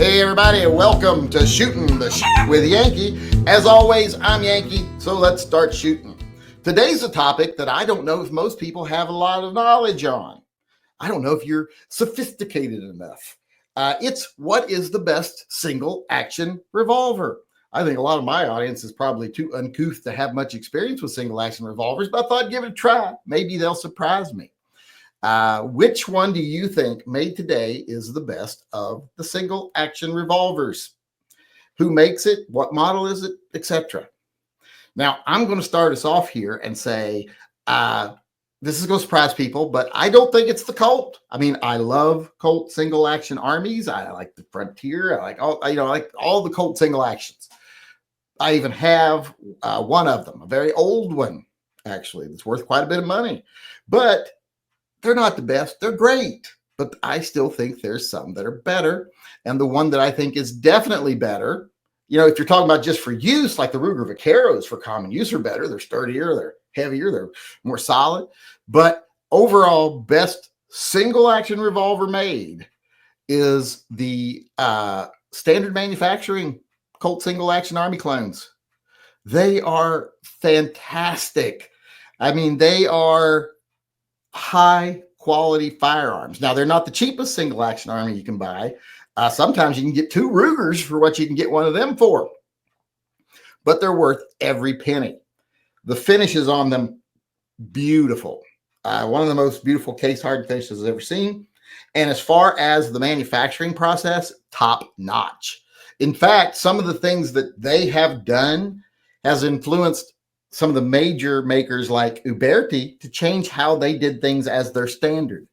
Hey everybody, and welcome to Shooting the Shit with Yankee. As always, I'm Yankee, so let's start shooting. Today's a topic that I don't know if most people have a lot of knowledge on. I don't know if you're sophisticated enough. It's what is the best single action revolver? I think a lot of my audience is probably too uncouth to have much experience with single action revolvers, but I thought I'd give it a try. Maybe they'll surprise me. Which one do you think made today is the best of the single action revolvers? Who makes it? What model is it? Etc. Now, I'm going to start us off here and say, this is going to surprise people, but I don't think it's the Colt. I mean, I love Colt single action armies. I like the Frontier. I like all the Colt single actions. I even have one of them, a very old one, actually, that's worth quite a bit of money. But they're not the best. They're great, but I still think there's some that are better. And the one that I think is definitely better, if you're talking about just for use, like the Ruger Vaqueros for common use are better. They're sturdier, they're heavier, they're more solid. But overall, best single action revolver made is the standard manufacturing Colt single action army clones. They are fantastic. I mean, they are high quality firearms. Now, they're not the cheapest single action army you can buy. Sometimes you can get 2 Rugers for what you can get one of them for, but they're worth every penny. The finishes on them, beautiful. One of the most beautiful case hardened finishes I've ever seen. And as far as the manufacturing process, top notch. In fact, some of the things that they have done has influenced some of the major makers like Uberti to change how they did things as their standard.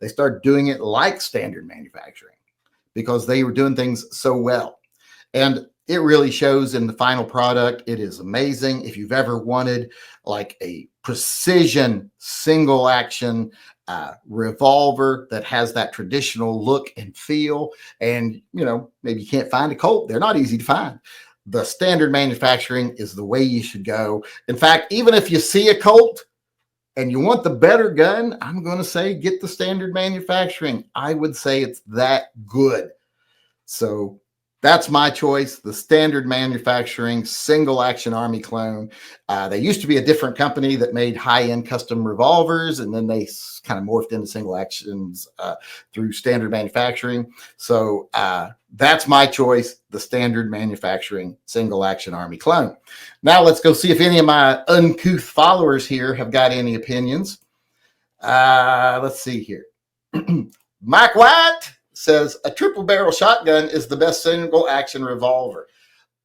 They started doing it like standard manufacturing because they were doing things so well. And it really shows in the final product. It is amazing. If you've ever wanted like a precision single action revolver that has that traditional look and feel, and maybe you can't find a Colt, they're not easy to find. The standard manufacturing is the way you should go. In fact, even if you see a Colt and you want the better gun, I'm going to say get the standard manufacturing. I would say it's that good. So that's my choice, the standard manufacturing single action army clone. They used to be a different company that made high-end custom revolvers, and then they kind of morphed into single actions through standard manufacturing. So that's my choice, the standard manufacturing single action army clone. Now let's go see if any of my uncouth followers here have got any opinions. Let's see here. Mike White says a triple barrel shotgun is the best single action revolver.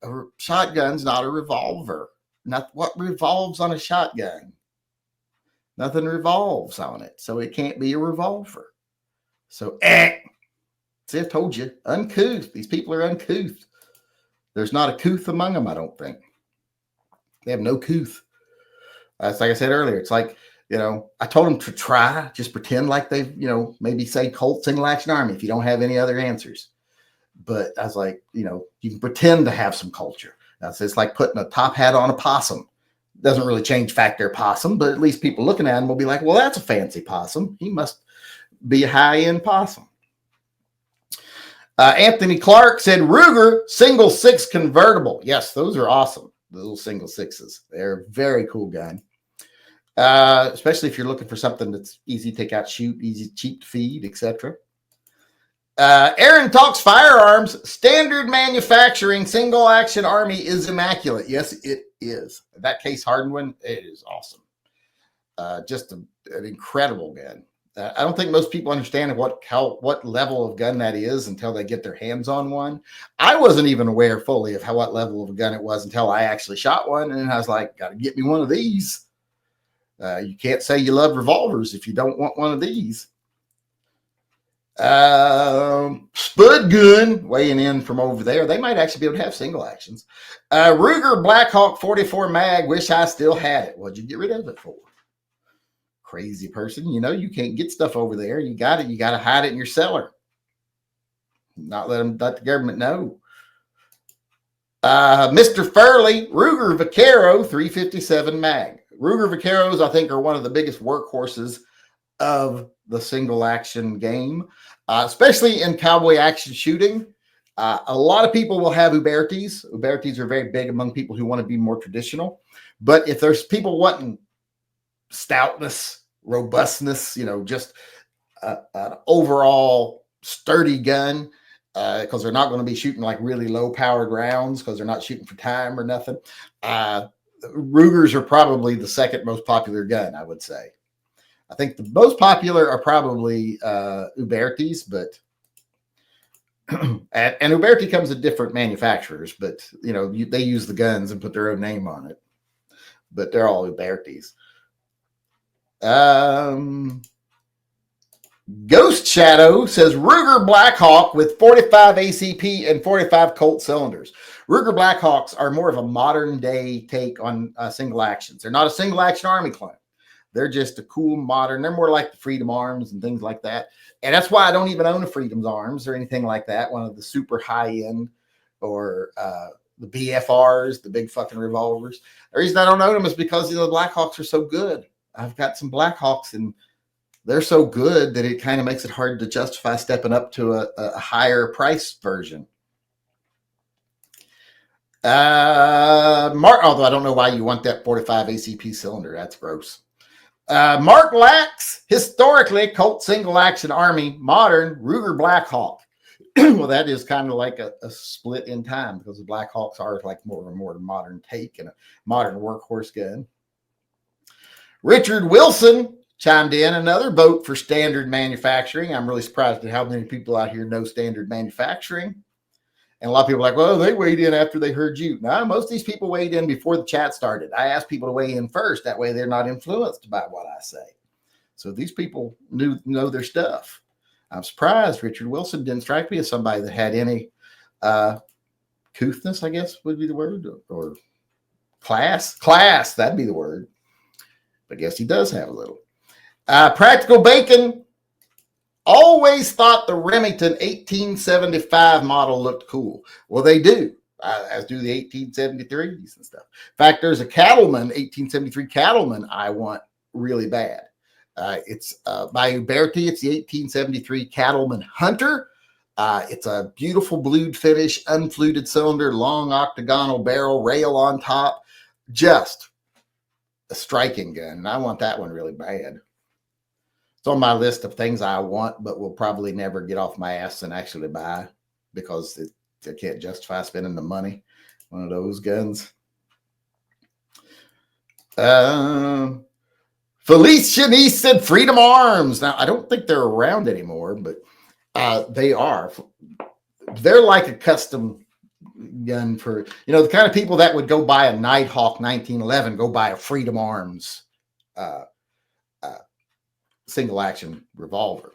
A shotgun's not a revolver. Not what revolves on a shotgun. Nothing revolves on it, so it can't be a revolver. So, see, I told you, uncouth. These people are uncouth. There's not a couth among them, I don't think. They have no couth. It's like I said earlier. It's like, I told them to try, just pretend like they've, maybe say Colt single action army if you don't have any other answers. But I was like, you can pretend to have some culture. It's like putting a top hat on a possum. Doesn't really change fact they're possum, but at least people looking at him will be like, well, that's a fancy possum. He must be a high-end possum. Anthony Clark said Ruger single 6 convertible. Yes, those are awesome. The little single 6s. They're a very cool gun. Especially if you're looking for something that's easy to take out, shoot, easy, cheap to feed, etc. Aaron talks firearms. Standard manufacturing single action army is immaculate. Yes, it is. That case hardened one, it is awesome. Just an incredible gun. I don't think most people understand what level of gun that is until they get their hands on one. I wasn't even aware fully of what level of a gun it was until I actually shot one, and I was like, got to get me one of these. You can't say you love revolvers if you don't want one of these. Spud Gun weighing in from over there. They might actually be able to have single actions. Ruger Blackhawk 44 mag. Wish I still had it. What'd you get rid of it for? Crazy person. You can't get stuff over there. You got to hide it in your cellar. Not let the government know. Mr. Furley, Ruger Vaquero 357 mag. Ruger Vaqueros, I think, are one of the biggest workhorses of the single action game, especially in cowboy action shooting. A lot of people will have Ubertis. Ubertis are very big among people who want to be more traditional. But if there's people wanting stoutness, robustness, just an overall sturdy gun, because they're not going to be shooting like really low powered rounds because they're not shooting for time or nothing. Rugers are probably the second most popular gun, I would say. I think the most popular are probably Ubertis, but and Uberti comes with different manufacturers, but they use the guns and put their own name on it. But they're all Ubertis. Ghost Shadow says Ruger Blackhawk with 45 ACP and 45 Colt cylinders. Ruger Blackhawks are more of a modern day take on single actions. They're not a single action Army clone. They're just a cool modern. They're more like the Freedom Arms and things like that. And that's why I don't even own a Freedom's Arms or anything like that. One of the super high end or the BFRs, the big fucking revolvers. The reason I don't own them is because the Blackhawks are so good. I've got some Blackhawks and they're so good that it kind of makes it hard to justify stepping up to a higher price version. Mark, although I don't know why you want that 45 ACP cylinder. That's gross. Mark Lax, historically Colt single action Army, modern Ruger Blackhawk. Well, that is kind of like a split in time because the Blackhawks are like more of a more modern take and a modern workhorse gun. Richard Wilson chimed in, another vote for standard manufacturing. I'm really surprised at how many people out here know standard manufacturing. And a lot of people are like, well, they weighed in after they heard you. No, most of these people weighed in before the chat started. I asked people to weigh in first. That way they're not influenced by what I say. So these people know their stuff. I'm surprised Richard Wilson didn't strike me as somebody that had any couthness, I guess would be the word, or class. Class, that'd be the word. But I guess he does have a little. Practical Bacon always thought the Remington 1875 model looked cool. Well, they do, as do the 1873s and stuff. In fact, there's a Cattleman, 1873 Cattleman I want really bad. It's by Uberti. It's the 1873 Cattleman Hunter. It's a beautiful blued finish, unfluted cylinder, long octagonal barrel, rail on top. Just a striking gun. And I want that one really bad. It's on my list of things I want, but will probably never get off my ass and actually buy because I can't justify spending the money. One of those guns. Felice Shanice said Freedom Arms. Now, I don't think they're around anymore, but they are. They're like a custom gun for, the kind of people that would go buy a Nighthawk 1911, go buy a Freedom Arms single action revolver.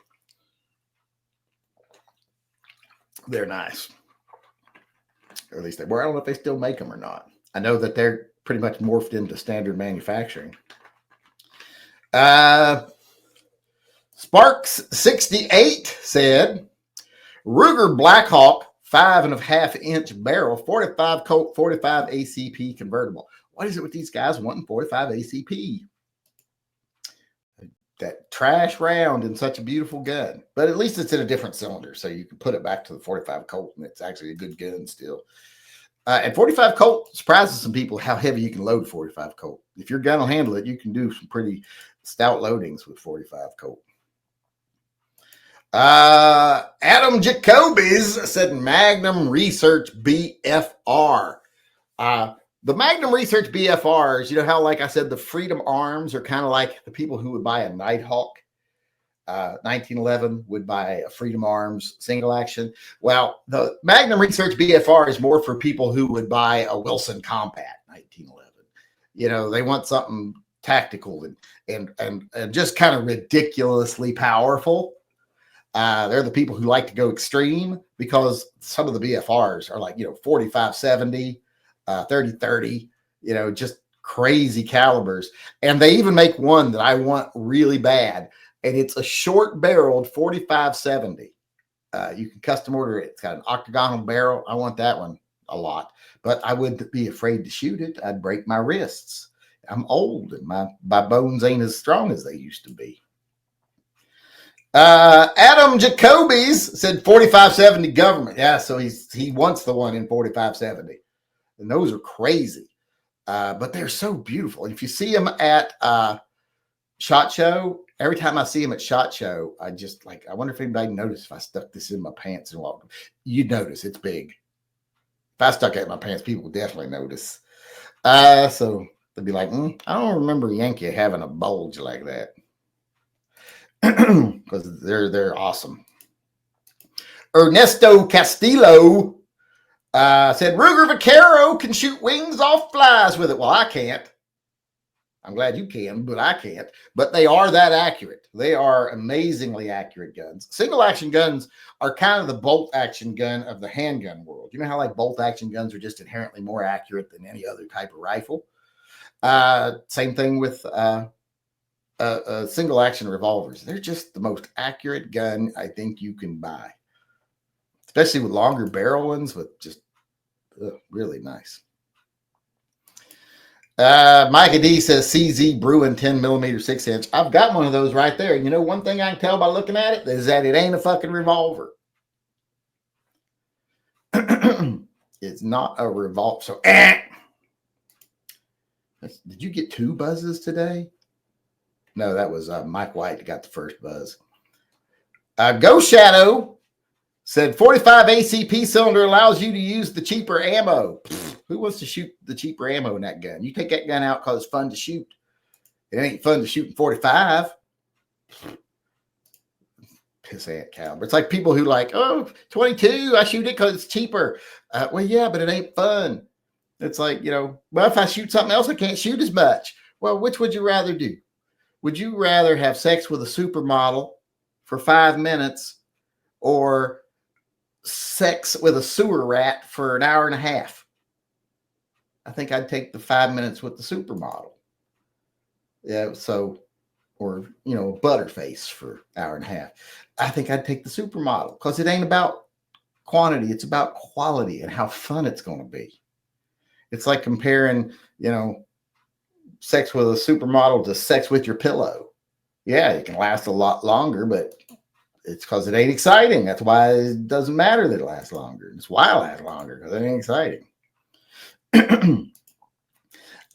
They're nice. Or at least they were. I don't know if they still make them or not. I know that they're pretty much morphed into standard manufacturing. Sparks 68 said Ruger Blackhawk 5.5-inch barrel, 45 Colt, 45 ACP convertible. What is it with these guys wanting 45 ACP? That trash round in such a beautiful gun, but at least it's in a different cylinder, so you can put it back to the 45 Colt, and it's actually a good gun still. And 45 Colt surprises some people how heavy you can load 45 Colt. If your gun will handle it, you can do some pretty stout loadings with 45 Colt. Adam Jacobis said Magnum Research BFR. The Magnum Research BFRs, how, like I said, the Freedom Arms are kind of like the people who would buy a Nighthawk 1911 would buy a Freedom Arms single action. Well, the Magnum Research BFR is more for people who would buy a Wilson Combat 1911. They want something tactical and just kind of ridiculously powerful. They're the people who like to go extreme because some of the BFRs are like, 45-70. 30-30, just crazy calibers. And they even make one that I want really bad. And it's a short barreled 45-70. You can custom order it. It's got an octagonal barrel. I want that one a lot, but I wouldn't be afraid to shoot it. I'd break my wrists. I'm old and my bones ain't as strong as they used to be. Adam Jacobys said 4570 government. Yeah, so he wants the one in 4570. And those are crazy. But they're so beautiful. If you see them at SHOT Show, every time I see them at SHOT Show, I just like, I wonder if anybody noticed if I stuck this in my pants and walked. You'd notice it's big. If I stuck it in my pants, people would definitely notice. So they'd be like, I don't remember Yankee having a bulge like that. Because they're awesome. Ernesto Castillo said Ruger Vaquero can shoot wings off flies with it. Well, I can't. I'm glad you can, but I can't. But they are that accurate. They are amazingly accurate guns. Single action guns are kind of the bolt action gun of the handgun world. You know how like bolt action guns are just inherently more accurate than any other type of rifle? Same thing with single action revolvers. They're just the most accurate gun I think you can buy, especially with longer barrel ones with just really nice. Micah D says CZ Bruin 10 millimeter 6-inch. I've got one of those right there. You know, one thing I can tell by looking at it is that it ain't a fucking revolver. It's not a revolver. So, did you get 2 buzzes today? No, that was Mike White that got the first buzz. Go Shadow said 45 ACP cylinder allows you to use the cheaper ammo. Who wants to shoot the cheaper ammo in that gun? You take that gun out because it's fun to shoot. It ain't fun to shoot in 45. Pissant caliber. It's like people who like, 22, I shoot it because it's cheaper. Well, yeah, but it ain't fun. It's like, well, if I shoot something else, I can't shoot as much. Well, which would you rather do? Would you rather have sex with a supermodel for 5 minutes or sex with a sewer rat for an hour and a half? I think I'd take the 5 minutes with the supermodel. Yeah, so, or, butterface for an hour and a half. I think I'd take the supermodel because it ain't about quantity. It's about quality and how fun it's going to be. It's like comparing, sex with a supermodel to sex with your pillow. Yeah, it can last a lot longer, but it's because it ain't exciting. That's why it doesn't matter that it lasts longer. It's why it lasts longer, because it ain't exciting.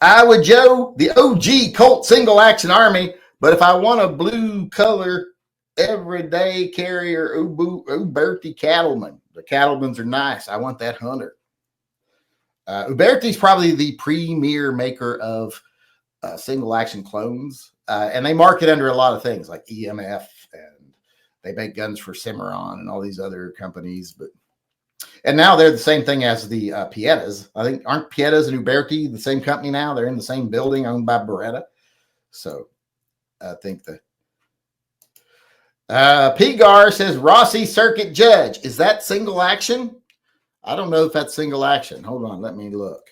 Iowa Joe, the OG Colt single action army, but if I want a blue color everyday carrier Uberti cattleman, the cattlemans are nice. I want that hunter. Uberti is probably the premier maker of single action clones, and they market under a lot of things like EMF, and they make guns for Cimarron and all these other companies. And now they're the same thing as the Piettas. I think aren't Piettas and Uberti the same company now? They're in the same building owned by Beretta. So I think Pigar says Rossi Circuit Judge. Is that single action? I don't know if that's single action. Hold on, let me look.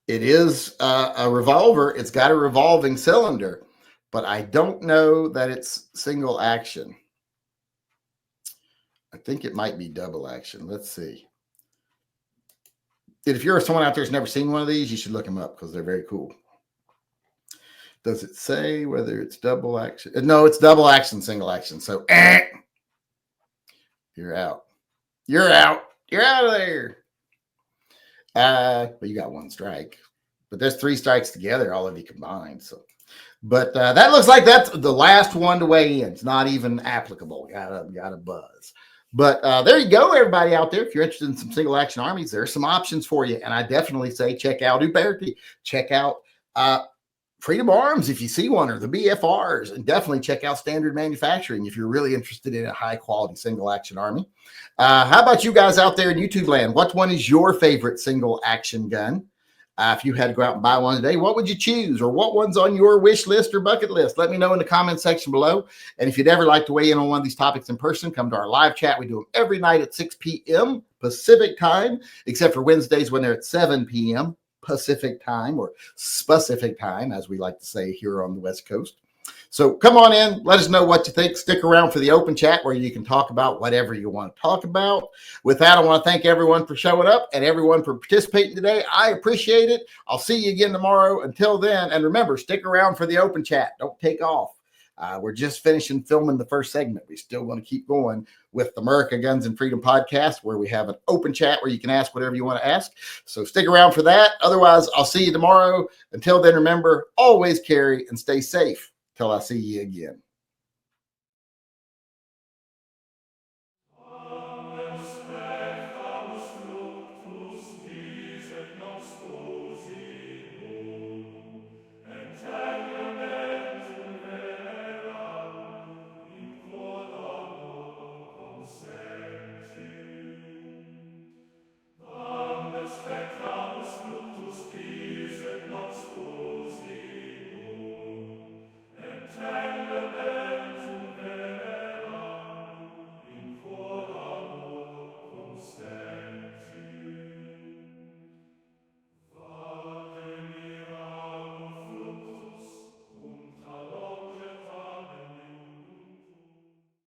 It is a revolver. It's got a revolving cylinder, but I don't know that it's single action. I think it might be double action. Let's see. If you're someone out there who's never seen one of these, you should look them up because they're very cool. Does it say whether it's double action? No, it's double action, single action. So you're out. You're out. You're out of there. But you got 1 strike. But there's 3 strikes together, all of you combined. So, but that looks like that's the last one to weigh in. It's not even applicable. Got a buzz. But there you go, everybody out there. If you're interested in some single action armies, there's some options for you. And I definitely say check out Uberti. Check out Freedom Arms if you see one, or the BFRs, and definitely check out Standard Manufacturing if you're really interested in a high quality single action army. How about you guys out there in YouTube land? What one is your favorite single action gun? If you had to go out and buy one today, what would you choose? Or what one's on your wish list or bucket list? Let me know in the comment section below. And if you'd ever like to weigh in on one of these topics in person, come to our live chat. We do them every night at 6 p.m. Pacific time, except for Wednesdays when they're at 7 p.m. Pacific time, or specific time, as we like to say here on the West Coast. So come on in. Let us know what you think. Stick around for the open chat where you can talk about whatever you want to talk about. With that, I want to thank everyone for showing up and everyone for participating today. I appreciate it. I'll see you again tomorrow. Until then, and remember, stick around for the open chat. Don't take off. We're just finishing filming the first segment. We still want to keep going with the America Guns and Freedom podcast, where we have an open chat where you can ask whatever you want to ask. So stick around for that. Otherwise, I'll see you tomorrow. Until then, remember, always carry and stay safe till I see you again.